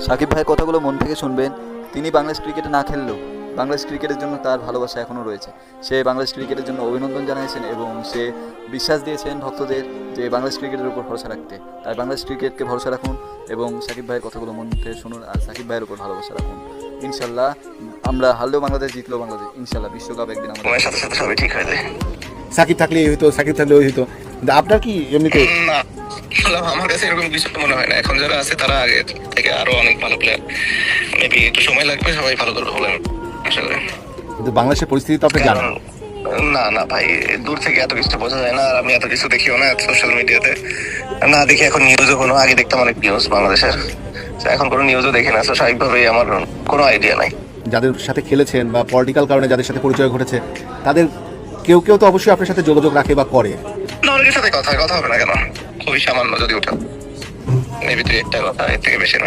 সাকিব ভাইয়ের কথাগুলো মন থেকে শুনবেন। তিনি বাংলাদেশ ক্রিকেটে না খেললেও বাংলাদেশ ক্রিকেটের জন্য তার ভালোবাসা এখনও রয়েছে। সে বাংলাদেশ ক্রিকেটের জন্য অভিনন্দন জানিয়েছেন এবং সে বিশ্বাস দিয়েছেন ভক্তদের যে বাংলাদেশ ক্রিকেটের উপর ভরসা রাখতে। তাই বাংলাদেশ ক্রিকেটকে ভরসা রাখুন এবং সাকিব ভাইয়ের কথাগুলো মন থেকে শুনুন আর সাকিব ভাইয়ের উপর ভালোবাসা রাখুন। ইনশাল্লাহ আমরা হারলেও বাংলাদেশ, জিতলেও বাংলাদেশ, ইনশাল্লাহ বিশ্বকাপ একদিন আমাদের। সময়ের সাথে সাথে সবই ঠিক হয়ে যায়। সাকিব থাকলে এই হইতো, সাকিব থাকলে ওই হইতো, কিন্তু আপনার কি এমনিতে? না, আমার কাছে এরকম কিছু মনে হয় না। এখন যারা আছে তারা আগে থেকে আরো অনেক ভালো প্লেয়ার। মেবি একটু সময় লাগবে, সবাই ভালো করবে বলে আশা করি। কিন্তু বাংলাদেশের পরিস্থিতি তো আপনি জানেন। না না ভাই, দূর থেকে এত কিছু বোঝা যায় না। আর আমি এত কিছু দেখিও না সোশ্যাল মিডিয়াতে, না দেখি এখন নিউজও কোনো। আগে দেখতাম অনেক নিউজ বাংলাদেশের, এখন কোনো নিউজও দেখি না। স্বাভাবিকভাবেই আমার কোনো আইডিয়া নাই। যাদের সাথে খেলেছেন বা পলিটিক্যাল কারণে যাদের সাথে পরিচয় ঘটেছে, তাদের কেউ কেউ তো অবশ্যই আপনার সাথে যোগাযোগ রাখে বা করে। অনেকের সাথে কথা হবে না কেন? খুবই সামান্য যদি ওঠা, মেবি 2-1টা কথা, এর থেকে বেশি না।